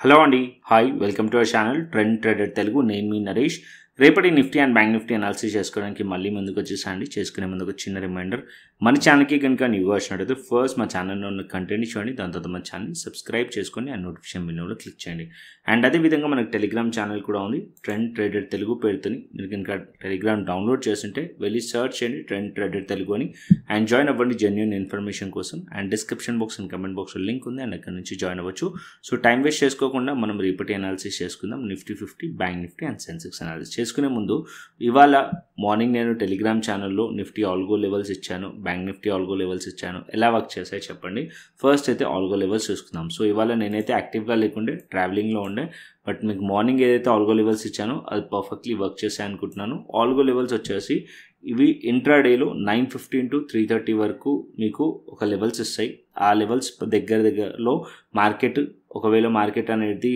Hello అండి, hi, welcome to our channel trend trader Telugu. నేను మీ నరేష్. రేపటి Nifty and bank Nifty analysis చేసుకోవడానికి మళ్ళీ ముందుకు వచ్చేసండి. చేసుకునే ముందుకు చిన్న రిమైండర్, మన ఛానల్కి కనుక న్యూగా వచ్చినట్టయితే ఫస్ట్ మా ఛానల్లో ఉన్న కంటెంట్ చూడండి, దాని తర్వాత మన ఛానల్ని సబ్స్క్రైబ్ చేసుకొని ఆ నోటిఫికేషన్ బిల్లులో క్లిక్ చేయండి. అండ్ అదేవిధంగా మనకు టెలిగ్రామ్ ఛానల్ కూడా ఉంది, ట్రెండ్ ట్రేడర్ తెలుగు పేరుతోని. మీరు కనుక టెలిగ్రామ్ డౌన్లోడ్ చేస్తుంటే వెళ్ళి సర్చ్ చేయండి ట్రెండ్ ట్రేడర్ తెలుగు అని, అండ్ జాయిన్ అవ్వండి జెన్యూన్ ఇన్ఫర్మేషన్ కోసం. And description box and comment బాక్స్లో లింక్ ఉంది, అండ్ అక్కడ నుంచి జాయిన్ అవ్వచ్చు. సో టైం వేస్ట్ చేసుకోకుండా మనం రేపటి అనాలిసిస్ చేసుకుందాం. Nifty 50, bank Nifty and Sensex analysis చేసుకునే ముందు, ఇవాళ మార్నింగ్ నేను టెలిగ్రామ్ ఛానల్లో నిఫ్టీ ఆల్గో లెవెల్స్ ఇచ్చాను, బ్యాంక్ నిఫ్టీ ఆల్గో లెవెల్స్ ఇచ్చాను. ఎలా వర్క్ చేస్తాయో చెప్పండి. ఫస్ట్ అయితే ఆల్గో లెవెల్స్ చూసుకుందాం. సో ఇవాళ నేనైతే యాక్టివ్గా లేకుండే, ట్రావెలింగ్లో ఉండే, బట్ మీకు మార్నింగ్ ఏదైతే ఆల్గో లెవెల్స్ ఇచ్చానో అది పర్ఫెక్ట్లీ వర్క్ చేసాయి అనుకుంటున్నాను. ఆల్గో లెవెల్స్ వచ్చేసి ఇవి ఇంట్రాడేలో 9:15 to 3:30 వరకు మీకు ఒక లెవెల్స్ ఇస్తాయి. ఆ లెవెల్స్ దగ్గరలో మార్కెట్, ఒకవేళ మార్కెట్ అనేది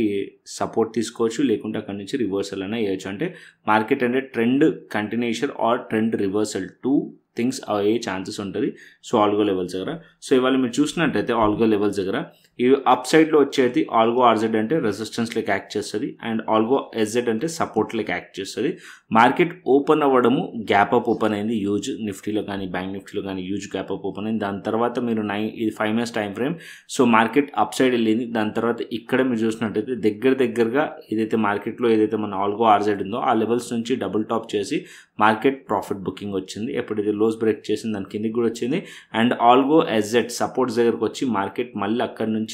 సపోర్ట్ తీసుకోవచ్చు, లేకుంటే అక్కడి నుంచి రివర్సల్ అయినా వేయచ్చు. అంటే మార్కెట్ అంటే trend continuation or trend reversal, two things అయ్యే ఛాన్సెస్ ఉంటుంది. సో ఆల్గో లెవెల్స్ దగ్గర, సో ఇవాళ మీరు చూసినట్టయితే ఆల్గో లెవెల్స్ దగ్గర ఇవి అప్ సైడ్లో వచ్చేది ఆల్గో ఆర్జెడ్ అంటే రెసిస్టెన్స్ లెక్క యాక్ట్ చేస్తుంది, అండ్ ఆల్గో ఎస్జెడ్ అంటే సపోర్ట్ లెక్క యాక్ట్ చేస్తుంది. మార్కెట్ ఓపెన్ అవ్వడము గ్యాప్ అప్ ఓపెన్ అయింది, యూజ్ నిఫ్టీలో కానీ బ్యాంక్ నిఫ్టీలో కానీ యూజ్ గ్యాప్ అప్ ఓపెన్ అయింది. దాని తర్వాత మీరు ఇది 5 minutes time frame. So market up side వెళ్ళింది. దాని తర్వాత ఇక్కడ మీరు చూసినట్టయితే దగ్గరగా ఏదైతే మార్కెట్లో ఏదైతే మన ఆల్గో ఆర్జెడ్ ఉందో ఆ లెవెల్స్ నుంచి డబుల్ టాప్ చేసి మార్కెట్ ప్రాఫిట్ బుకింగ్ వచ్చింది. ఎప్పుడైతే లోస్ బ్రేక్ చేసింది దాని కిందికి కూడా వచ్చింది, అండ్ ఆల్గో ఎస్జెడ్ సపోర్ట్స్ దగ్గరకు వచ్చి మార్కెట్ మళ్ళీ అక్కడి నుంచే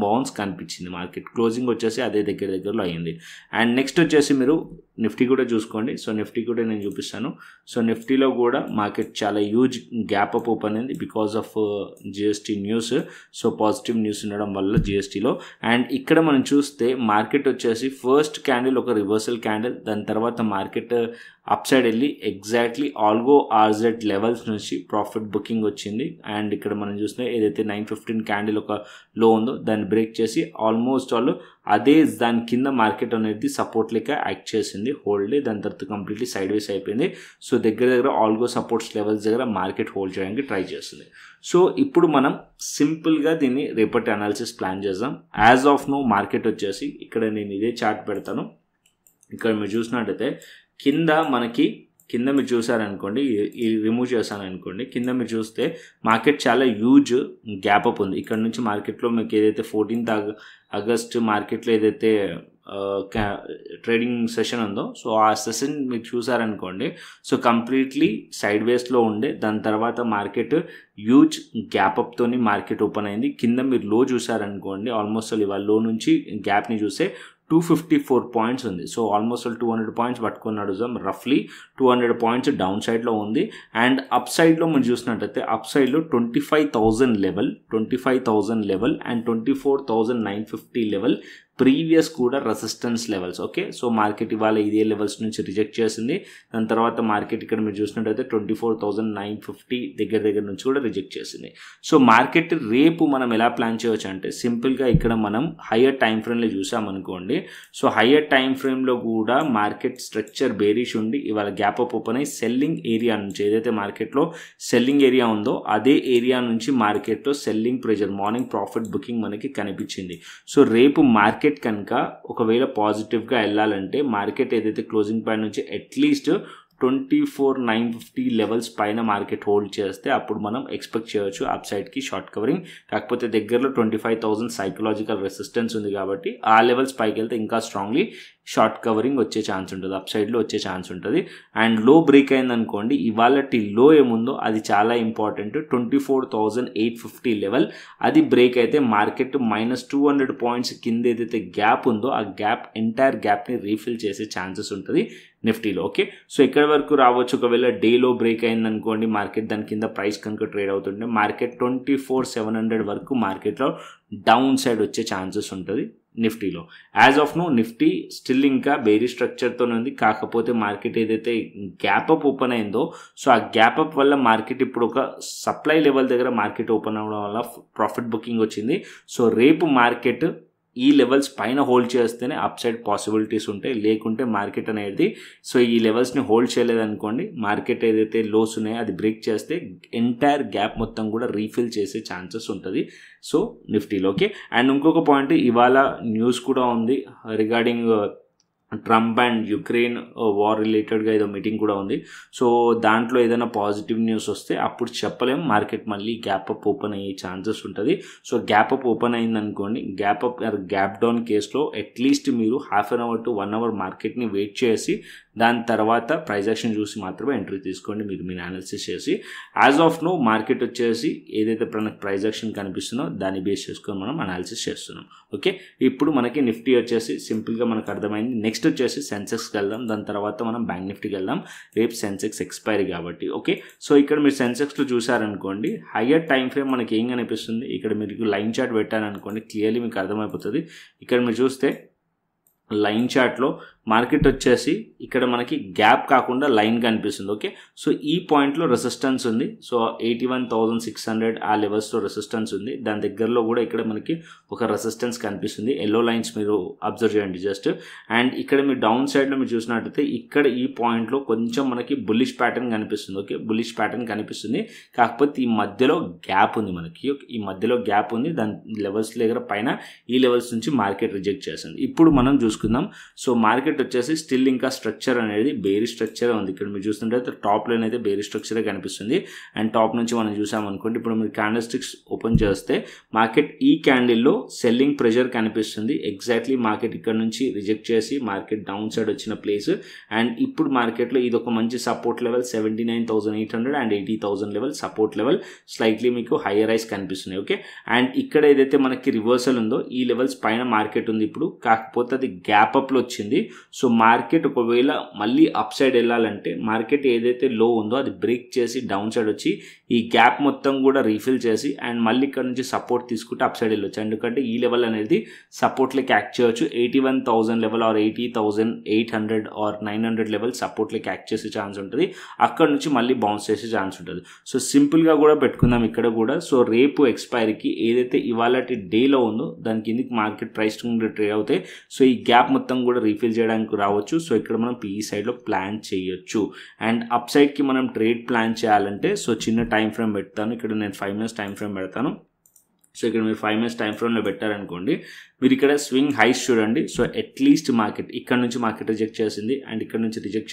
బౌన్స్ కనిపించింది. మార్కెట్ క్లోజింగ్ వచ్చేసి అదే దగ్గరలో అయ్యింది. అండ్ నెక్స్ట్ వచ్చేసి మీరు నిఫ్టీ కూడా చూసుకోండి. సో నిఫ్టీ కూడా నేను చూపిస్తాను. సో నిఫ్టీలో కూడా మార్కెట్ చాలా హ్యూజ్ గ్యాప్ అప్ ఓపెన్ అయింది because of GST news. So positive news ఉండడం వల్ల జిఎస్టీలో. అండ్ ఇక్కడ మనం చూస్తే మార్కెట్ వచ్చేసి ఫస్ట్ క్యాండిల్ ఒక రివర్సల్ క్యాండిల్, దాని తర్వాత మార్కెట్ అప్ సైడ్ వెళ్ళి ఎగ్జాక్ట్లీ ఆల్గో ఆర్జెడ్ లెవెల్స్ నుంచి ప్రాఫిట్ బుకింగ్ వచ్చింది. అండ్ ఇక్కడ మనం చూస్తే ఏదైతే 9:15 క్యాండిల్ ఒక లో ఉందో దాన్ని బ్రేక్ చేసి ఆల్మోస్ట్ ఆల్ అదే దాని కింద మార్కెట్ అనేది సపోర్ట్ లెక్క యాక్ట్ చేసింది, హోల్డ్. దాని తర్వాత కంప్లీట్లీ సైడ్ వేస్ అయిపోయింది. సో దగ్గర ఆల్గో సపోర్ట్స్ లెవెల్స్ దగ్గర మార్కెట్ హోల్డ్ చేయడానికి ట్రై చేస్తుంది. సో ఇప్పుడు మనం సింపుల్గా దీన్ని రేపటి అనాలిసిస్ ప్లాన్ చేద్దాం. యాజ్ ఆఫ్ నో మార్కెట్ వచ్చేసి ఇక్కడ నేను ఇదే చార్ట్ పెడతాను. ఇక్కడ మీరు చూసినట్టయితే కింద మీరు చూసారనుకోండి, ఈ రిమూవ్ చేశాను అనుకోండి, కింద మీరు చూస్తే మార్కెట్ చాలా హ్యూజ్ గ్యాప్ అప్ ఉంది. ఇక్కడ నుంచి మార్కెట్లో మీకు ఏదైతే 14th ఆగస్ట్ మార్కెట్లో ఏదైతే ట్రేడింగ్ సెషన్ ఉందో, సో ఆ సెషన్ మీరు చూసారనుకోండి, సో కంప్లీట్లీ సైడ్ వేస్లో ఉండే, దాని తర్వాత మార్కెట్ హ్యూజ్ గ్యాప్ అప్తోని మార్కెట్ ఓపెన్ అయింది. కింద మీరు లో చూసారనుకోండి, ఆల్మోస్ట్ ఇవాళ లో నుంచి గ్యాప్ని చూస్తే 254 పాయింట్స్ ఉంది. సో ఆల్మోస్ట్ 200 పాయింట్స్ పట్టుకున్నాడు. రఫ్లీ 200 పాయింట్స్ డౌన్ సైడ్లో ఉంది. అండ్ అప్ సైడ్లో మనం చూసినట్టయితే అప్ సైడ్లో 25,000 లెవెల్ అండ్ 24,950 లెవెల్ ప్రీవియస్ కూడా resistance levels. Okay, so market ఇవాళ ఇదే లెవెల్స్ నుంచి రిజెక్ట్ చేసింది. దాని తర్వాత మార్కెట్ ఇక్కడ మీరు చూసినట్టయితే 24,950 దగ్గర నుంచి కూడా రిజెక్ట్ చేసింది. సో మార్కెట్ రేపు మనం ఎలా ప్లాన్ చేయవచ్చు అంటే సింపుల్గా ఇక్కడ మనం హయ్యర్ టైం ఫ్రేమ్లో చూసామనుకోండి. సో హయ్యర్ టైం ఫ్రేమ్లో కూడా మార్కెట్ స్ట్రక్చర్ బేరిష్ ఉండి ఇవాళ గ్యాప్ అప్ ఓపెన్ అయ్యి సెల్లింగ్ ఏరియా నుంచి ఏదైతే మార్కెట్లో సెల్లింగ్ ఏరియా ఉందో అదే ఏరియా నుంచి మార్కెట్లో selling pressure, morning profit booking మనకి కనిపించింది. సో రేపు మార్కెట్ కనుక ఒకవేళ పాజిటివ్గా వెళ్ళాలంటే మార్కెట్ ఏదైతే క్లోజింగ్ పాయింట్ నుంచి అట్లీస్ట్ 24,950 లెవెల్స్ పైన మార్కెట్ హోల్డ్ చేస్తే అప్పుడు మనం ఎక్స్పెక్ట్ చేయవచ్చు అప్ సైడ్కి షార్ట్ కవరింగ్. కాకపోతే దగ్గరలో 25,000 సైకలాజికల్ రెసిస్టెన్స్ ఉంది కాబట్టి ఆ లెవెల్స్ పైకి వెళ్తే ఇంకా స్ట్రాంగ్లీ షార్ట్ కవరింగ్ వచ్చే ఛాన్స్ ఉంటుంది, అప్ సైడ్లో వచ్చే ఛాన్స్ ఉంటుంది. అండ్ లో బ్రేక్ అయిందనుకోండి, ఇవాళటి లో ఏముందో అది చాలా ఇంపార్టెంట్, 24,850 లెవెల్. అది బ్రేక్ అయితే మార్కెట్ -200 పాయింట్స్ కింద ఏదైతే గ్యాప్ ఉందో ఆ ఎంటైర్ గ్యాప్ని రీఫిల్ చేసే ఛాన్సెస్ ఉంటుంది నిఫ్టీలో. ఓకే, సో ఇక్కడ వరకు రావచ్చు. ఒకవేళ డేలో బ్రేక్ అయిందనుకోండి, మార్కెట్ దాని కింద ప్రైస్ కనుక ట్రేడ్ అవుతుంటే మార్కెట్ 24,700 వరకు మార్కెట్లో డౌన్ సైడ్ వచ్చే ఛాన్సెస్ ఉంటుంది నిఫ్టీలో. As of now Nifty still ఇంకా బేరీ స్ట్రక్చర్తో ఉంది. కాకపోతే మార్కెట్ ఏదైతే గ్యాప్ అప్ ఓపెన్ అయిందో, సో ఆ గ్యాప్ అప్ వల్ల మార్కెట్ ఇప్పుడు ఒక సప్లై లెవెల్ దగ్గర మార్కెట్ ఓపెన్ అవ్వడం వల్ల ప్రాఫిట్ బుకింగ్ వచ్చింది. సో రేపు మార్కెట్ ఈ లెవెల్స్ పైన హోల్డ్ చేస్తేనే అప్ సైడ్ పాసిబిలిటీస్ ఉంటాయి, లేకుంటే మార్కెట్ అనేది సో ఈ లెవెల్స్ని హోల్డ్ చేయలేదనుకోండి, మార్కెట్ ఏదైతే లోస్ ఉన్నాయో అది బ్రేక్ చేస్తే ఎంటైర్ గ్యాప్ మొత్తం కూడా రీఫిల్ చేసే ఛాన్సెస్ ఉంటుంది సో నిఫ్టీలో. ఓకే, అండ్ ఇంకొక పాయింట్, ఇవాళ న్యూస్ కూడా ఉంది regarding Trump and Ukraine war రిలేటెడ్గా ఏదో మీటింగ్ కూడా ఉంది. సో దాంట్లో ఏదైనా పాజిటివ్ న్యూస్ వస్తే అప్పుడు చెప్పలేం, మార్కెట్ మళ్ళీ గ్యాప్ అప్ ఓపెన్ అయ్యే ఛాన్సెస్ ఉంటుంది. సో గ్యాప్ అప్ ఓపెన్ అయిందనుకోండి, గ్యాప్ అప్ గ్యాప్ డౌన్ కేసులో అట్లీస్ట్ మీరు half an hour to 1 hour మార్కెట్ని వెయిట్ చేసి దాని తర్వాత ప్రైస్ యాక్షన్ చూసి మాత్రమే ఎంట్రీ తీసుకోండి మీరు మీ అనాలిసిస్ చేసి. యాజ్ ఆఫ్ నో మార్కెట్ వచ్చేసి ఏదైతే మనకు ప్రైస్ యాక్షన్ కనిపిస్తుందో దాన్ని బేస్ చేసుకొని మనం అనాలిసిస్ చేస్తున్నాం. ఓకే, ఇప్పుడు మనకి నిఫ్టీ వచ్చేసి సింపుల్గా మనకు అర్థమైంది. నెక్స్ట్ వచ్చేసి సెన్సెక్స్కి వెళ్దాం, దాని తర్వాత మనం బ్యాంక్ నిఫ్టీకి వెళ్దాం. రేపు సెన్సెక్స్ ఎక్స్పైరీ కాబట్టి. ఓకే, సో ఇక్కడ మీరు సెన్సెక్స్లో చూసారనుకోండి, హయ్యర్ టైం ఫ్రేమ్ మనకి ఏం కనిపిస్తుంది, ఇక్కడ మీరు లైన్ చార్ట్ పెట్టారనుకోండి క్లియర్లీ మీకు అర్థమైపోతుంది. ఇక్కడ మీరు చూస్తే లైన్ చార్ట్లో మార్కెట్ వచ్చేసి ఇక్కడ మనకి గ్యాప్ కాకుండా లైన్ కనిపిస్తుంది. ఓకే, సో ఈ పాయింట్లో రెసిస్టెన్స్ ఉంది. సో 81,600 ఆ లెవెల్స్లో రెసిస్టెన్స్ ఉంది. దాని దగ్గరలో కూడా ఇక్కడ మనకి ఒక రెసిస్టెన్స్ కనిపిస్తుంది. ఎల్లో లైన్స్ మీరు అబ్జర్వ్ చేయండి జస్ట్. అండ్ ఇక్కడ మీరు డౌన్ సైడ్లో మీరు చూసినట్టయితే ఇక్కడ ఈ పాయింట్లో కొంచెం మనకి బుల్లిష్ ప్యాటర్న్ కనిపిస్తుంది. ఓకే, బుల్లిష్ ప్యాటర్న్ కనిపిస్తుంది, కాకపోతే ఈ మధ్యలో గ్యాప్ ఉంది మనకి. ఈ మధ్యలో గ్యాప్ ఉంది, దాని లెవెల్స్ దగ్గర పైన ఈ లెవెల్స్ నుంచి మార్కెట్ రిజెక్ట్ చేస్తుంది. ఇప్పుడు మనం చూసుకుందాం. సో మార్కెట్ వచ్చేసి స్టిల్ ఇంకా స్ట్రక్చర్ అనేది బేరీ స్ట్రక్చర్ ఉంది. ఇక్కడ మీరు చూస్తుంటే టాప్ లైన్ అయితే బేరీ స్ట్రక్చరే కనిపిస్తుంది. అండ్ టాప్ నుంచి మనం చూసామనుకోండి, ఇప్పుడు మీరు క్యాండిల్ స్టిక్స్ ఓపెన్ చేస్తే మార్కెట్ ఈ క్యాండిల్లో సెల్లింగ్ ప్రెషర్ కనిపిస్తుంది. ఎగ్జాక్ట్లీ మార్కెట్ ఇక్కడ నుంచి రిజెక్ట్ చేసి మార్కెట్ డౌన్ సైడ్ వచ్చిన ప్లేస్. అండ్ ఇప్పుడు మార్కెట్లో ఇది ఒక మంచి support level 79,800 and 80,000 level support level, slightly మీకు హైయర్ రైస్ కనిపిస్తున్నాయి. ఓకే, అండ్ ఇక్కడ ఏదైతే మనకి రివర్సల్ ఉందో ఈ లెవెల్స్ పైన మార్కెట్ ఉంది ఇప్పుడు, కాకపోతే అది గ్యాప్ అప్లో వచ్చింది. సో మార్కెట్ ఒకవేళ మళ్ళీ అప్ సైడ్ వెళ్ళాలంటే మార్కెట్ ఏదైతే లో ఉందో అది బ్రేక్ చేసి డౌన్ సైడ్ వచ్చి ఈ గ్యాప్ మొత్తం కూడా రీఫిల్ చేసి అండ్ మళ్ళీ ఇక్కడ నుంచి సపోర్ట్ తీసుకుంటే అప్ సైడ్ వెళ్ళొచ్చు. ఎందుకంటే ఈ లెవెల్ అనేది సపోర్ట్లకి యాక్ట్ చేయవచ్చు. 81,000 లెవెల్ ఆర్ 80,800 ఆర్ 900 లెవెల్ సపోర్ట్లకి యాక్ట్ చేసే ఛాన్స్ ఉంటుంది. అక్కడ నుంచి మళ్ళీ బౌన్స్ చేసే ఛాన్స్ ఉంటుంది. సో సింపుల్గా కూడా పెట్టుకుందాం ఇక్కడ కూడా. సో రేపు ఎక్స్పైరీకి ఏదైతే ఇవాళ డేలో ఉందో దాని కిందకి మార్కెట్ ప్రైస్ ట్రేడ్ అవుతాయి. సో ఈ గ్యాప్ మొత్తం కూడా రీఫిల్ చేయడానికి రావచ్చు. సో ఇక్కడ మనం పీఈ సైడ్లో ప్లాన్ చేయొచ్చు. అండ్ అప్ సైడ్కి మనం ట్రేడ్ ప్లాన్ చేయాలంటే సో చిన్న టైం ఫ్రేమ్ పెడతాను. ఇక్కడ నేను 5 minutes టైం ఫ్రేమ్ పెడతాను. సో ఇక్కడ మీరు 5 minutes టైం ఫ్రేమ్లో పెట్టారనుకోండి, మీరు ఇక్కడ స్వింగ్ హైస్ చూడండి. సో అట్లీస్ట్ మార్కెట్ ఇక్కడ నుంచి మార్కెట్ రిజెక్ట్ చేసింది అండ్ ఇక్కడ నుంచి రిజెక్ట్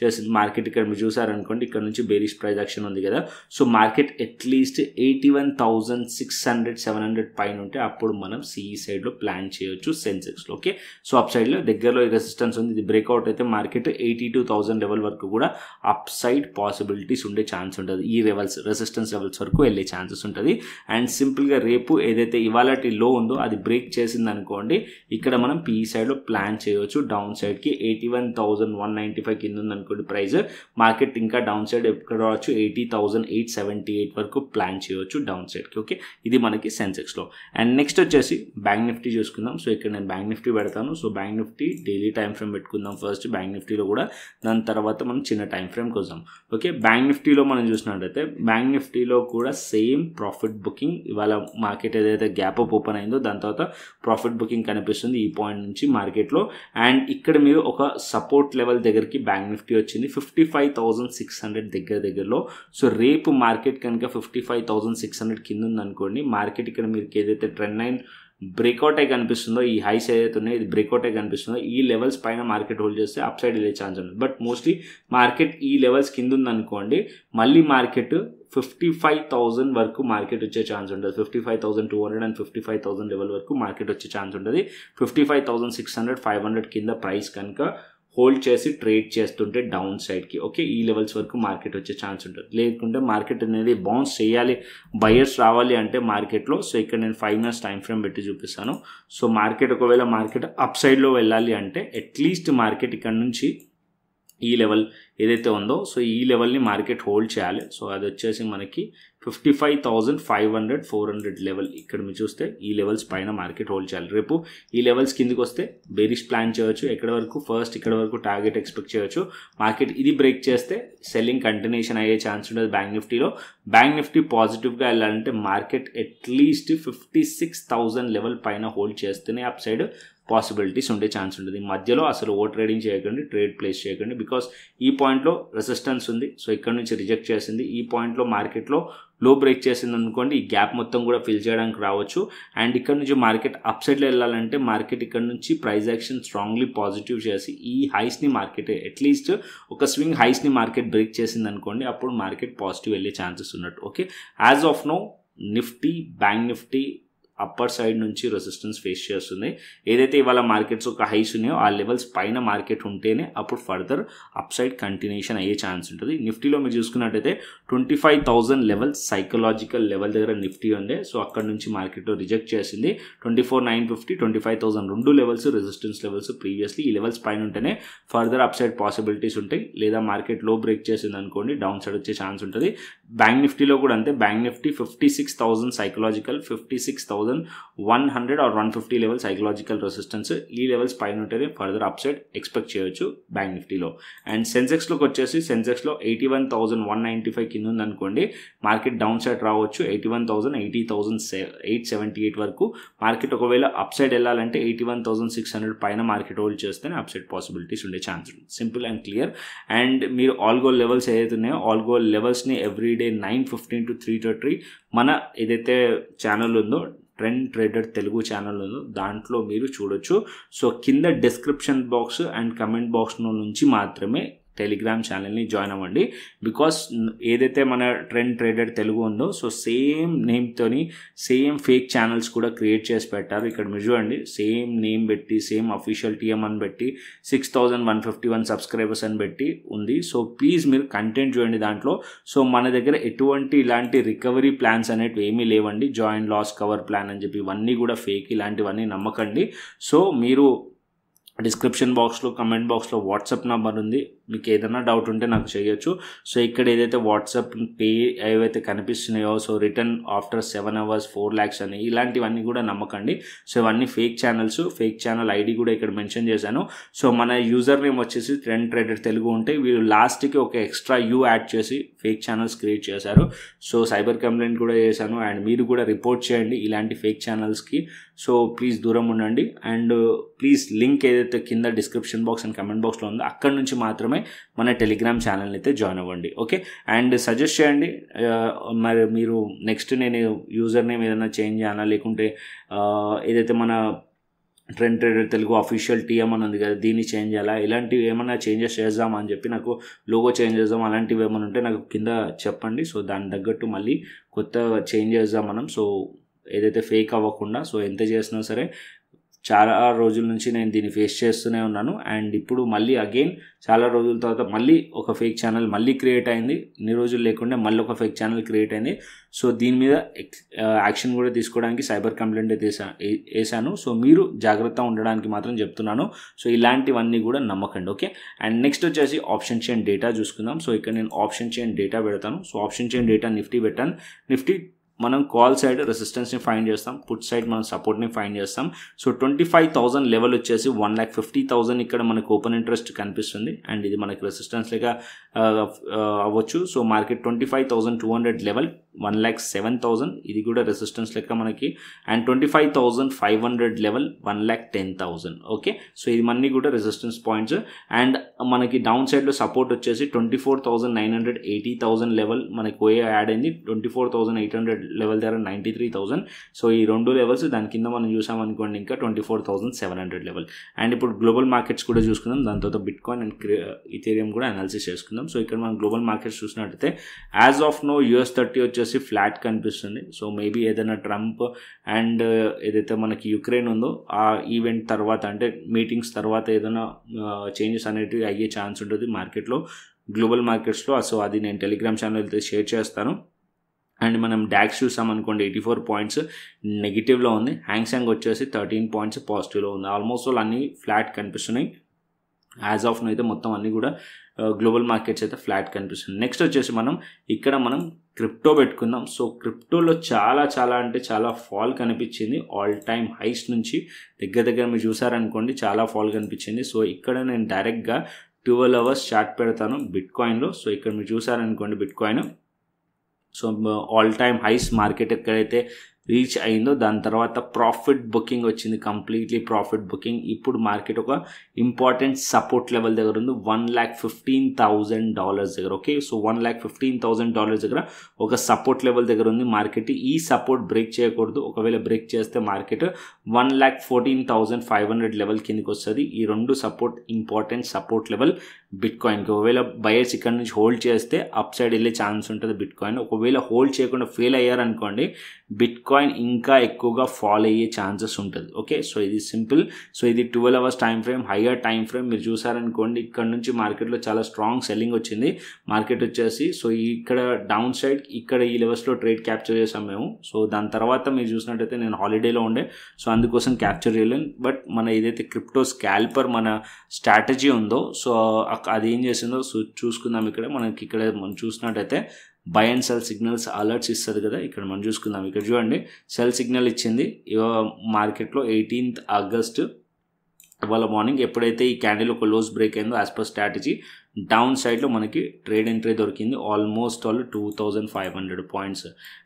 చేసింది మార్కెట్. ఇక్కడ మీరు చూసారనుకోండి, ఇక్కడ నుంచి బేరిష్ ప్రైస్ యాక్షన్ ఉంది కదా. సో మార్కెట్ అట్లీస్ట్ 81,600 700 పైన ఉంటే అప్పుడు మనం సిఈ సైడ్లో ప్లాన్ చేయొచ్చు సెన్సెక్స్లో. ఓకే, సో అప్ సైడ్లో దగ్గరలో రెసిస్టెన్స్ ఉంది, ఇది బ్రేక్అవుట్ అయితే మార్కెట్ 82,000 లెవెల్ వరకు కూడా అప్ సైడ్ పాసిబిలిటీస్ ఉండే ఛాన్స్ ఉంటుంది. ఈ లెవెల్స్ రెసిస్టెన్స్ లెవెల్స్ వరకు వెళ్ళే ఛాన్సెస్ ఉంటుంది. అండ్ సింపుల్గా రేపు ఏదైతే ఇవాళ లో ఉందో అది బ్రేక్ చేసిందనుకోండి, ఇక్కడ మనం పీఈ సైడ్లో ప్లాన్ చేయవచ్చు. డౌన్ సైడ్కి 81,195 కింద ఉందనుకోండి ప్రైస్, మార్కెట్ ఇంకా డౌన్ సైడ్ ఎక్కడ రావచ్చు 80,878 వరకు ప్లాన్ చేయవచ్చు డౌన్ సైడ్కి. ఓకే, ఇది మనకి సెన్సెక్స్లో. అండ్ నెక్స్ట్ వచ్చేసి బ్యాంక్ నిఫ్టీ చూసుకుందాం. సో ఇక్కడ నేను బ్యాంక్ నిఫ్టీ పెడతాను. So bank Nifty daily time frame పెట్టుకుందాం ఫస్ట్ బ్యాంక్ నిఫ్టీలో కూడా, దాని తర్వాత మనం చిన్న టైం ఫ్రేమ్కి వద్దాం. ఓకే, బ్యాంక్ నిఫ్టీలో మనం చూసినట్టయితే బ్యాంక్ నిఫ్టీలో కూడా సేమ్ ప్రాఫిట్ బుకింగ్. ఇవాళ మార్కెట్ ఏదైతే గ్యాప్ అప్ ఓపెన్ అయిందో దాని తర్వాత ప్రాఫిట్ బుకింగ్ కనిపిస్తుంది ఈ పాయింట్ నుంచి మార్కెట్లో. అండ్ ఇక్కడ మీరు ఒక సపోర్ట్ లెవెల్ దగ్గరికి బ్యాంక్ నిఫ్టీ వచ్చింది 55,600 దగ్గరలో. సో రేపు మార్కెట్ కనుక 55,600 కింద ఉందనుకోండి, మార్కెట్ ఇక్కడ మీరు ఏదైతే ట్రెండ్ లైన్ బ్రేక్అవుట్ అయి కనిపిస్తుందో, ఈ హైస్ ఏదైతే ఉన్నాయో ఇది బ్రేక్అవుట్ అయి కనిపిస్తుందో, ఈ లెవెల్స్ పైన మార్కెట్ హోల్డ్ చేస్తే అప్ సైడ్ వెళ్ళే ఛాన్స్ ఉంది. బట్ మోస్ట్లీ మార్కెట్ ఈ లెవెల్స్ కింద ఉందనుకోండి, మళ్ళీ మార్కెట్ 55,000 వరకు మార్కెట్ వచ్చే ఛాన్స్ ఉంటుంది. 55,200 అండ్ 55,000 లెవెల్ వరకు మార్కెట్ వచ్చే ఛాన్స్ ఉంటుంది. 55,600 500 కింద ప్రైస్ కనుక హోల్డ్ చేసి ట్రేడ్ చేస్తుంటే డౌన్ సైడ్కి ఓకే ఈ లెవెల్స్ వరకు మార్కెట్ వచ్చే ఛాన్స్ ఉంటుంది. లేకుంటే మార్కెట్ అనేది బౌన్స్ చేయాలి, బయర్స్ రావాలి అంటే మార్కెట్లో. సో ఇక్కడ నేను 5 minutes టైం ఫ్రేమ్ పెట్టి చూపిస్తాను. సో మార్కెట్ ఒకవేళ మార్కెట్ అప్ సైడ్లో వెళ్ళాలి అంటే అట్లీస్ట్ మార్కెట్ ఇక్కడ నుంచి ఈ లెవెల్ ఏదైతే ఉందో సో ఈ లెవెల్ని మార్కెట్ హోల్డ్ చేయాలి. సో అది వచ్చేసి మనకి 55,500 400 లెవెల్. ఇక్కడ మీరు చూస్తే ఈ లెవెల్స్ పైన మార్కెట్ హోల్డ్ చేయాలి. రేపు ఈ లెవెల్స్ కిందికి వస్తే బేరిష్ ప్లాన్ చేయొచ్చు. ఎక్కడ వరకు ఫస్ట్ ఇక్కడ వరకు టార్గెట్ ఎక్స్పెక్ట్ చేయొచ్చు. మార్కెట్ ఇది బ్రేక్ చేస్తే సెల్లింగ్ కంటిన్యూషన్ అయ్యే ఛాన్స్ ఉంటుంది బ్యాంక్ నిఫ్టీలో. బ్యాంక్ నిఫ్టీ పాజిటివ్గా వెళ్ళాలంటే మార్కెట్ అట్లీస్ట్ 56,000 లెవెల్ పైన హోల్డ్ చేస్తేనే అప్ సైడ్ పాసిబిలిటీస్ ఉండే ఛాన్స్ ఉంటుంది. మధ్యలో అసలు ట్రేడింగ్ చేయకండి, ట్రేడ్ ప్లేస్ చేయకండి. బికాస్ ఈ పాయింట్లో రెసిస్టెన్స్ ఉంది. సో ఇక్కడ నుంచి రిజెక్ట్ చేసింది. ఈ పాయింట్లో మార్కెట్లో లో బ్రేక్ చేసింది అనుకోండి, ఈ గ్యాప్ మొత్తం కూడా ఫిల్ చేయడానికి రావచ్చు. అండ్ ఇక్కడ నుంచి మార్కెట్ అప్ సైడ్లో వెళ్ళాలంటే మార్కెట్ ఇక్కడ నుంచి ప్రైస్ యాక్షన్ స్ట్రాంగ్లీ పాజిటివ్ చేసి ఈ హైస్ని మార్కెట్ అట్లీస్ట్ ఒక స్వింగ్ హైస్ని మార్కెట్ బ్రేక్ చేసింది అనుకోండి, అప్పుడు మార్కెట్ పాజిటివ్ వెళ్ళే ఛాన్సెస్ ఉన్నట్టు. Okay, as of now Nifty, bank Nifty upper side నుంచి రెసిస్టెన్స్ ఫేస్ చేస్తుంది. ఏదైతే ఇవాళ మార్కెట్స్ ఒక హైస్ ఉన్నాయో ఆ లెవెల్స్ పైన మార్కెట్ ఉంటేనే అప్పుడు ఫర్దర్ అప్ సైడ్ కంటిన్యూషన్ అయ్యే ఛాన్స్ ఉంటుంది. నిఫ్టీలో మీరు చూసుకున్నట్టయితే 25,000 లెవెల్ సైకలాజికల్ లెవెల్ దగ్గర నిఫ్టీ ఉంది. సో అక్కడ నుంచి మార్కెట్లో రిజెక్ట్ చేసింది. 24,950 25,000 రెండు లెవెల్స్ రెసిస్టెన్స్ లెవెల్స్ ప్రీవియస్లీ. ఈ లెవెల్స్ పైన ఉంటేనే ఫర్దర్ అప్ సైడ్ పాసిబిలిటీస్ ఉంటాయి. లేదా మార్కెట్ లో బ్రేక్ చేసింది అనుకోండి, డౌన్ సైడ్ వచ్చే ఛాన్స్ ఉంటుంది. బ్యాంక్ నిఫ్టీలో కూడా అంతే. Bank Nifty 56,000 psychological, 56,100 or 150 level psychological resistance. ఈ లెవెల్స్ పైన ఉంటేనే ఫర్దర్ అప్ సైడ్ ఎక్స్పెక్ట్ చేయొచ్చు బ్యాంక్ నిఫ్టీలో. అండ్ సెన్సెక్స్లోకి వచ్చేసి సెన్సెక్స్లో 81,195 కింద ఉందనుకోండి, మార్కెట్ డౌన్ సైడ్ రావచ్చు. 81,000 80,878 వరకు మార్కెట్ ఒకవేళ అప్ సైడ్ వెళ్ళాలంటే 81,600 పైన మార్కెట్ హోల్డ్ చేస్తేనే అప్ సైడ్ పాసిబిలిటీస్ ఉండే ఛాన్స్ ఉంది. Simple and clear. అండ్ మీరు ఆల్ గోల్ లెవెల్స్ ఏదైతే ఉన్నాయో ఆల్ గోల్ లెవెల్స్ని ఎవ్రీడే 9:15 to 3:30 మన ఏదైతే ఛానల్ ఉందో ట్రెండ్ ట్రేడర్ తెలుగు ఛానల్ ఉందో దాంట్లో మీరు చూడొచ్చు. సో కింద description box and comment box నుంచి మాత్రమే టెలిగ్రామ్ ఛానల్ని జాయిన్ అవ్వండి. బికాస్ ఏదైతే మన ట్రెండ్ ట్రేడర్ తెలుగు ఉందో సో సేమ్ నేమ్తోని సేమ్ ఫేక్ ఛానల్స్ కూడా క్రియేట్ చేసి పెట్టారు. ఇక్కడ మీరు చూడండి, సేమ్ నేమ్ పెట్టి సేమ్ అఫీషియల్ టీఎం అని పెట్టి 6,151 సబ్స్క్రైబర్స్ అని పెట్టి ఉంది. సో ప్లీజ్ మీరు కంటెంట్ చూడండి దాంట్లో. సో మన దగ్గర ఎటువంటి ఇలాంటి రికవరీ ప్లాన్స్ అనేటివి ఏమీ లేవండి. జాయిన్ లాస్ కవర్ ప్లాన్ అని చెప్పి ఇవన్నీ కూడా ఫేక్, ఇలాంటివన్నీ నమ్మకండి. సో మీరు డిస్క్రిప్షన్ బాక్స్లో కమెంట్ బాక్స్లో వాట్సాప్ నెంబర్ ఉంది. మీకు ఏదైనా డౌట్ ఉంటే నాకు చేయొచ్చు. సో ఇక్కడ ఏదైతే వాట్సాప్ పే ఏవైతే కనిపిస్తున్నాయో so return after 7 hours 4 lakhs అని ఇలాంటివన్నీ కూడా నమ్మకండి. సో ఇవన్నీ fake channels. Fake channel ID కూడా ఇక్కడ మెన్షన్ చేశాను. సో మన యూజర్ నేమ్ వచ్చేసి ట్రెండ్ ట్రేడర్ తెలుగు ఉంటే వీళ్ళు లాస్ట్కి ఒక ఎక్స్ట్రా యూ యాడ్ చేసి ఫేక్ ఛానల్స్ క్రియేట్ చేశారు. సో సైబర్ కంప్లైంట్ కూడా చేశాను. అండ్ మీరు కూడా రిపోర్ట్ చేయండి ఇలాంటి ఫేక్ ఛానల్స్కి. సో ప్లీజ్ దూరం ఉండండి. అండ్ ప్లీజ్ లింక్ ఏదైతే కింద డిస్క్రిప్షన్ బాక్స్ అండ్ కమెంట్ బాక్స్లో ఉందో అక్కడ నుంచి మాత్రమే మన టెలిగ్రామ్ ఛానల్ని అయితే జాయిన్ అవ్వండి. ఓకే, అండ్ సజెస్ట్ చేయండి మరి మీరు నెక్స్ట్ నేను యూజర్ నేమ్ ఏదైనా చేంజ్ చేయాలా, లేకుంటే ఏదైతే మన trend trader Telugu official TM అని ఉంది కదా దీన్ని చేంజ్ చేయాలా, ఇలాంటివి ఏమైనా చేంజెస్ చేద్దామా అని చెప్పి నాకు లోగో చేంజ్ చేద్దాం అలాంటివి ఏమైనా ఉంటే నాకు కింద చెప్పండి. సో దాని తగ్గట్టు మళ్ళీ కొత్త చేంజ్ చేద్దాం మనం. సో ఏదైతే ఫేక్ అవ్వకుండా. సో ఎంత చేసినా సరే చాలా రోజుల నుంచి నేను దీన్ని ఫేస్ చేస్తూనే ఉన్నాను. అండ్ ఇప్పుడు మళ్ళీ అగైన్ చాలా రోజుల తర్వాత మళ్ళీ ఒక ఫేక్ ఛానల్ మళ్ళీ క్రియేట్ అయింది. ఇన్ని రోజులు లేకుండా మళ్ళీ ఒక ఫేక్ ఛానల్ క్రియేట్ అయింది. సో దీని మీద యాక్షన్ కూడా తీసుకోవడానికి సైబర్ కంప్లైంట్ అయితే వేసాను. సో మీరు జాగ్రత్తగా ఉండడానికి మాత్రం చెప్తున్నాను. సో ఇలాంటివన్నీ కూడా నమ్మకండి. ఓకే, అండ్ నెక్స్ట్ వచ్చేసి ఆప్షన్ చైన్ డేటా చూసుకుందాం. సో ఇక్కడ నేను ఆప్షన్ చైన్ డేటా పెడతాను. So option chain data Nifty పెట్టాను. నిఫ్టీ మనం కాల్ సైడ్ రెసిస్టెన్స్ని ఫైండ్ చేస్తాం, పుట్ సైడ్ మనం సపోర్ట్ని ఫైండ్ చేస్తాం. సో 25,000 లెవెల్ వచ్చేసి 1,50,000 ఇక్కడ మనకు ఓపెన్ ఇంట్రెస్ట్ కనిపిస్తుంది. అండ్ ఇది మనకి రెసిస్టెన్స్ లేక అవ్వచ్చు. సో మార్కెట్ 25,200 లెవెల్ 1,07,000 ఇది కూడా రెసిస్టెన్స్ లెక్క మనకి. And 25,500 level 1,10,000. ఓకే, సో ఇది మన్నీ కూడా రెసిస్టెన్స్ పాయింట్స్. అండ్ మనకి డౌన్ సైడ్లో సపోర్ట్ వచ్చేసి 24,900 80,000 లెవెల్ మనకి పోయే యాడ్ అయింది. 24,800 లెవెల్ దగ్గర 93,000. సో ఈ రెండు లెవెల్స్ దాని కింద మనం చూసామనుకోండి ఇంకా 24,700 లెవెల్. అండ్ ఇప్పుడు గ్లోబల్ మార్కెట్స్ కూడా చూసుకుందాం. దాని తర్వాత బిట్ కాయిన్ అండ్ ఇథీరియం కూడా అనాలిసిస్ చేసుకుందాం. సో ఇక్కడ మనం గ్లోబల్ మార్కెట్స్ చూసినట్టయితే యాజ్ ఆఫ్ నో US30 వచ్చేసి ఫ్లాట్ కనిపిస్తుంది. సో మేబీ ఏదైనా ట్రంప్ అండ్ ఏదైతే మనకి యుక్రెయిన్ ఉందో ఆ ఈవెంట్ తర్వాత అంటే మీటింగ్స్ తర్వాత ఏదైనా చేంజెస్ అనేటివి అయ్యే ఛాన్స్ ఉంటుంది మార్కెట్లో, గ్లోబల్ మార్కెట్స్లో. సో అది నేను టెలిగ్రామ్ ఛానల్ అయితే షేర్ చేస్తాను. అండ్ మనం డాక్స్ చూసామనుకోండి 84 పాయింట్స్ నెగిటివ్లో ఉంది. హ్యాంగ్సెంగ్ వచ్చేసి 13 పాయింట్స్ పాజిటివ్లో ఉంది. ఆల్మోస్ట్ అన్నీ ఫ్లాట్ కనిపిస్తున్నాయి. యాజ్ ఆఫ్ అయితే మొత్తం అన్నీ కూడా గ్లోబల్ మార్కెట్స్ అయితే ఫ్లాట్ కనిపిస్తుంది. నెక్స్ట్ వచ్చేసి మనం క్రిప్టో పెట్టుకుందాం. సో క్రిప్టోలో చాలా అంటే చాలా ఫాల్ కనిపించింది. ఆల్ టైమ్ హైస్ నుంచి దగ్గర మీరు చూసారనుకోండి చాలా ఫాల్ కనిపించింది. సో ఇక్కడ నేను డైరెక్ట్గా 12 hours చార్ట్ పెడతాను బిట్కాయిన్లో. సో ఇక్కడ మీరు చూసారనుకోండి bitcoin, so all time highs market ఎక్కడైతే రీచ్ అయిందో దాని తర్వాత ప్రాఫిట్ బుకింగ్ వచ్చింది, కంప్లీట్లీ ప్రాఫిట్ బుకింగ్. ఇప్పుడు మార్కెట్ ఒక ఇంపార్టెంట్ సపోర్ట్ లెవెల్ దగ్గర ఉంది, $1,15,000 దగ్గర. ఓకే, సో $1,15,000 దగ్గర ఒక సపోర్ట్ లెవెల్ దగ్గర ఉంది మార్కెట్. ఈ సపోర్ట్ బ్రేక్ చేయకూడదు. ఒకవేళ బ్రేక్ చేస్తే మార్కెట్ 1,14,500 లెవెల్ కిందకి వస్తుంది. ఈ రెండు ఇంపార్టెంట్ సపోర్ట్ లెవెల్ బిట్కాయిన్కి. ఒకవేళ బయర్స్ ఇక్కడ నుంచి హోల్డ్ చేస్తే అప్ సైడ్ వెళ్ళే ఛాన్స్ ఉంటుంది బిట్కాయిన్. ఒకవేళ హోల్డ్ చేయకుండా ఫెయిల్ అయ్యారనుకోండి బిట్కాయిన్ ఇంకా ఎక్కువగా ఫాల్ అయ్యే ఛాన్సెస్ ఉంటుంది. ఓకే, సో ఇది సింపుల్. సో ఇది 12 hours time frame, higher time frame. మీరు చూసారనుకోండి ఇక్కడ నుంచి మార్కెట్లో చాలా స్ట్రాంగ్ సెల్లింగ్ వచ్చింది మార్కెట్ వచ్చేసి. సో ఇక్కడ డౌన్ సైడ్ ఇక్కడ ఈ లెవెల్స్లో ట్రేడ్ క్యాప్చర్ చేసాం మేము. సో దాని తర్వాత మీరు చూసినట్టయితే నేను హాలిడేలో ఉండే, సో అందుకోసం క్యాప్చర్ చేయలేను. బట్ మన ఏదైతే క్రిప్టో స్కాల్పర్ మన స్ట్రాటజీ ఉందో సో అది ఏం చేసిందో చూసుకుందాం. ఇక్కడ మనం చూసినట్టయితే by and cell signals alerts ఇస్తుంది కదా, ఇక్కడ మనం చూసుకుందాం. ఇక్కడ చూడండి సెల్ సిగ్నల్ ఇచ్చింది మార్కెట్లో 18th August ఇవాళ మార్నింగ్. ఎప్పుడైతే ఈ క్యాండిల్ ఒక లోస్ బ్రేక్ అయిందో యాజ్ పర్ స్ట్రాటజీ డౌన్ సైడ్లో మనకి ట్రేడ్ ఎంట్రీ దొరికింది almost 2,500 points.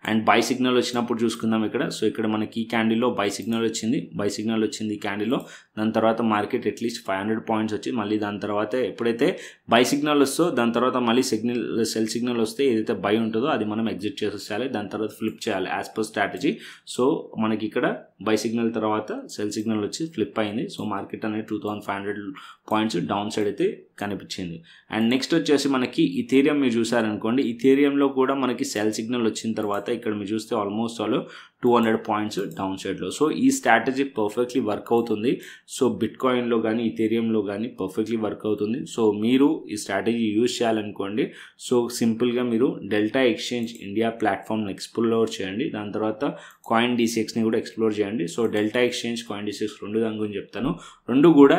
And by signal వచ్చినప్పుడు చూసుకుందాం ఇక్కడ. సో ఇక్కడ మనకి ఈ క్యాండిల్లో బై సిగ్నల్ వచ్చింది ఈ క్యాండిల్లో. దాని తర్వాత మార్కెట్ అట్లీస్ట్ 500 పాయింట్స్ వచ్చి మళ్ళీ దాని తర్వాత ఎప్పుడైతే బై సిగ్నల్ వస్తుందో దాని తర్వాత మళ్ళీ సెల్ సిగ్నల్ వస్తే ఏదైతే బై ఉంటుందో అది మనం ఎగ్జిట్ చేసేయాలి. దాని తర్వాత ఫ్లిప్ చేయాలి యాజ్ పర్ స్ట్రాటజీ. సో మనకి ఇక్కడ బై సిగ్నల్ తర్వాత సెల్ సిగ్నల్ వచ్చి ఫ్లిప్ అయింది. సో మార్కెట్ అనేది 2,500 పాయింట్స్ డౌన్ సైడ్ అయితే కనిపించింది. అండ్ నెక్స్ట్ వచ్చేసి మనకి ఇథేరియం మీరు చూసారనుకోండి. ఇథేరియంలో కూడా మనకి సెల్ సిగ్నల్ వచ్చిన తర్వాత ఇక్కడ మీరు చూస్తే ఆల్మోస్ట్ 200 పాయింట్స్ డౌన్ సైడ్లో. సో ఈ స్ట్రాటజీ పర్ఫెక్ట్లీ వర్క్ అవుతుంది. సో బిట్కాయిన్లో కానీ ఇథేరియంలో కానీ పర్ఫెక్ట్లీ వర్క్ అవుతుంది. సో మీరు ఈ స్ట్రాటజీ యూజ్ చేయాలనుకోండి. సో సింపుల్గా మీరు డెల్టా ఎక్స్చేంజ్ ఇండియా ప్లాట్ఫామ్ని ఎక్స్ప్లోర్ చేయండి. దాని తర్వాత కాయిన్ DCXని కూడా ఎక్స్ప్లోర్ చేయండి. So Delta Exchange, Coin DCX రెండు దాని గురించి చెప్తాను. రెండు కూడా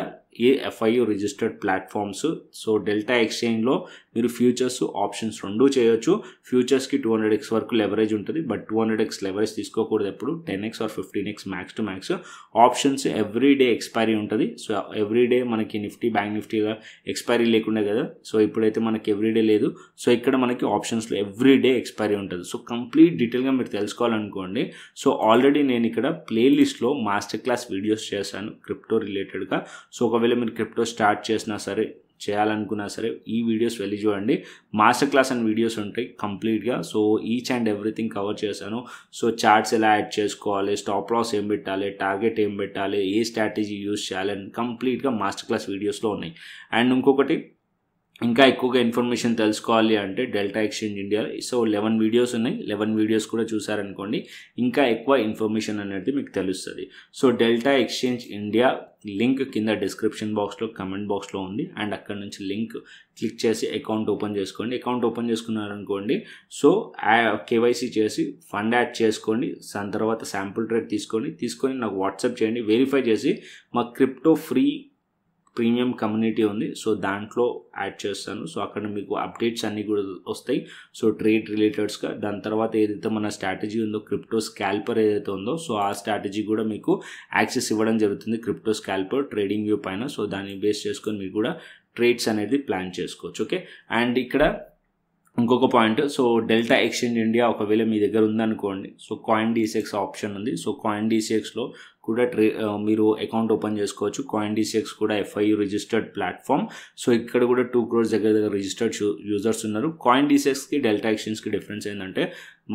FIU registered platforms. So Delta ఎక్స్చేంజ్లో మీరు ఫ్యూచర్స్ ఆప్షన్స్ రెండు చేయొచ్చు. ఫ్యూచర్స్కి 200x వరకు లెవరేజ్ ఉంటుంది. బట్ 200x లెవరేజ్ తీసుకోకూడదు ఎప్పుడు, 10x or 15x max to max. Options everyday expiry ఉంటుంది. సో ఎవ్రీడే మనకి నిఫ్టీ బ్యాంక్ నిఫ్టీగా ఎక్స్పైరీ లేకుండా కదా, సో ఇప్పుడైతే మనకి ఎవ్రీడే లేదు. సో ఇక్కడ మనకి ఆప్షన్స్లో ఎవ్రీడే ఎక్స్పైరీ ఉంటుంది. సో కంప్లీట్ డీటెయిల్గా మీరు తెలుసుకోవాలనుకోండి. సో ఆల్రెడీ నేను ఇక్కడ ప్లేలిస్ట్లో మాస్టర్ క్లాస్ వీడియోస్ చేశాను క్రిప్టో రిలేటెడ్గా. సో ఒకవేళ మీరు క్రిప్టో స్టార్ట్ చేసినా సరే చేయాలనుకున్నా సరే ఈ వీడియోస్ వెళ్ళి చూడండి. మాస్టర్ క్లాస్ అండ్ వీడియోస్ ఉంటాయి కంప్లీట్గా. So each and everything cover చేశాను. సో చార్ట్స్ ఎలా యాడ్ చేసుకోవాలి, స్టాప్ లాస్ ఏం పెట్టాలి, టార్గెట్ ఏం పెట్టాలి, ఏ స్ట్రాటజీ యూజ్ చేయాలని కంప్లీట్గా మాస్టర్ క్లాస్ వీడియోస్లో ఉన్నాయి. అండ్ ఇంకొకటి ఇంకా ఎక్కువగా ఇన్ఫర్మేషన్ తెలుసుకోవాలి అంటే delta Exchange India so 11 videos ఉన్నాయి. 11 వీడియోస్ కూడా చూసారనుకోండి ఇంకా ఎక్కువ ఇన్ఫర్మేషన్ అనేది మీకు తెలుస్తుంది. So Delta Exchange India link కింద డిస్క్రిప్షన్ బాక్స్లో కమెంట్ బాక్స్లో ఉంది. అండ్ అక్కడ నుంచి లింక్ క్లిక్ చేసి అకౌంట్ ఓపెన్ చేసుకోండి. అకౌంట్ ఓపెన్ చేసుకున్నారనుకోండి సో KYC చేసి ఫండ్ యాడ్ చేసుకోండి. దాని తర్వాత శాంపుల్ ట్రేడ్ తీసుకొని నాకు వాట్సాప్ చేయండి. వెరిఫై చేసి మా క్రిప్టో ఫ్రీ ప్రీమియం కమ్యూనిటీ ఉంది. సో దాంట్లో యాడ్ చేస్తాను. సో అక్కడ మీకు అప్డేట్స్ అన్నీ కూడా వస్తాయి. సో ట్రేడ్ రిలేటెడ్స్గా. దాని తర్వాత ఏదైతే మన స్ట్రాటజీ ఉందో క్రిప్టో స్కాల్పర్ ఏదైతే ఉందో సో ఆ స్ట్రాటజీ కూడా మీకు యాక్సెస్ ఇవ్వడం జరుగుతుంది క్రిప్టో స్కాల్పర్ ట్రేడింగ్ వ్యూ పైన. సో దాన్ని బేస్ చేసుకొని మీరు కూడా ట్రేడ్స్ అనేది ప్లాన్ చేసుకోవచ్చు. ఓకే, అండ్ ఇక్కడ ఇంకొక point. So Delta Exchange India ఒకవేళ మీ దగ్గర ఉందనుకోండి సో కాయిన్ DCX ఆప్షన్ ఉంది. సో కాయిన్ DCXలో కూడా మీరు అకౌంట్ ఓపెన్ చేసుకోవచ్చు. కాయిన్ DCX కూడా FIU రిజిస్టర్డ్ ప్లాట్ఫామ్. సో ఇక్కడ కూడా 2 crores దగ్గర రిజిస్టర్డ్ యూజర్స్ ఉన్నారు. కాయిన్ DCXకి డెల్టా ఎక్స్చేంజ్కి డిఫరెన్స్ ఏంటంటే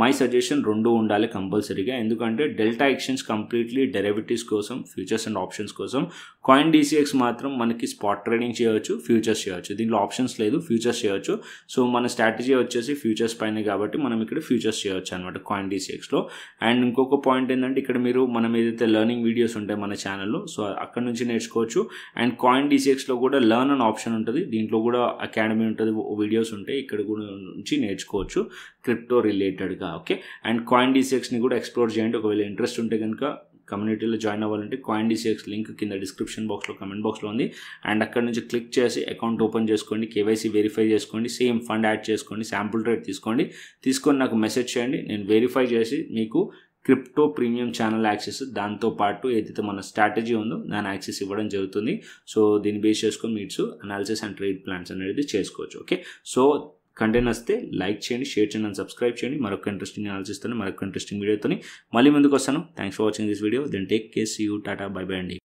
మై సజెషన్ రెండు ఉండాలి కంపల్సరీగా. ఎందుకంటే డెల్టా ఎక్స్చేంజ్ కంప్లీట్లీ డెరివేటివ్స్ కోసం, ఫ్యూచర్స్ అండ్ ఆప్షన్స్ కోసం. కాయిన్ DCX మాత్రం మనకి స్పాట్ ట్రేడింగ్ చేయవచ్చు, ఫ్యూచర్స్ చేయవచ్చు. దీంట్లో ఆప్షన్స్ లేదు, ఫ్యూచర్స్ చేయవచ్చు. సో మన స్ట్రాటజీ వచ్చేసి ఫ్యూచర్స్ పైన కాబట్టి మనం ఇక్కడ ఫ్యూచర్స్ చేయవచ్చు అనమాట కాయిన్ DCXలో. అండ్ ఇంకొక పాయింట్ ఏంటంటే ఇక్కడ మనం ఏదైతే లెర్నింగ్ వీడియోస్ ఉంటాయి మన ఛానల్లో సో అక్కడ నుంచి నేర్చుకోవచ్చు. అండ్ కాయిన్ DCXలో కూడా లెర్న్ అనే ఆప్షన్ ఉంటుంది. దీంట్లో కూడా అకాడమీ ఉంటుంది, వీడియోస్ ఉంటాయి. ఇక్కడ కూడా నుంచి నేర్చుకోవచ్చు క్రిప్టో రిలేటెడ్గా. ఓకే, అండ్ కాయిన్ DCXని కూడా ఎక్స్ప్లోర్ చేయండి. ఒకవేళ ఇంట్రెస్ట్ ఉంటే కనుక కమ్యూనిటీలో జాయిన్ అవ్వాలంటే CoinDCX లింక్ కింద డిస్క్రిప్షన్ బాక్స్లో కమెంట్ బాక్స్లో ఉంది. అండ్ అక్కడ నుంచి క్లిక్ చేసి అకౌంట్ ఓపెన్ చేసుకోండి, కేవైసీ వెరిఫై చేసుకోండి, సేమ్ ఫండ్ యాడ్ చేసుకోండి, శాంపుల్ ట్రేడ్ తీసుకొని నాకు మెసేజ్ చేయండి. నేను వెరిఫై చేసి మీకు క్రిప్టో ప్రీమియం ఛానల్ యాక్సెస్, దాంతోపాటు ఏదైతే మన స్ట్రాటజీ ఉందో దాని యాక్సెస్ ఇవ్వడం జరుగుతుంది. సో దీన్ని బేస్ చేసుకొని మీట్స్ అనాలిసిస్ అండ్ ట్రేడ్ ప్లాన్స్ అనేది చేసుకోవచ్చు. ఓకే, సో కంటెంట్ వస్తే లైక్ చేయండి, షేర్ చేయండి అండ్ సబ్స్క్రైబ్ చేయండి. మరొక ఇంట్రెస్టింగ్ అనాలిసిస్ తోని, మరొక ఇంట్రెస్టింగ్ వీడియోతో మళ్ళీ ముందుకు వస్తాను. Thanks for watching this video. Then take care, see you, tata, bye bye అండి.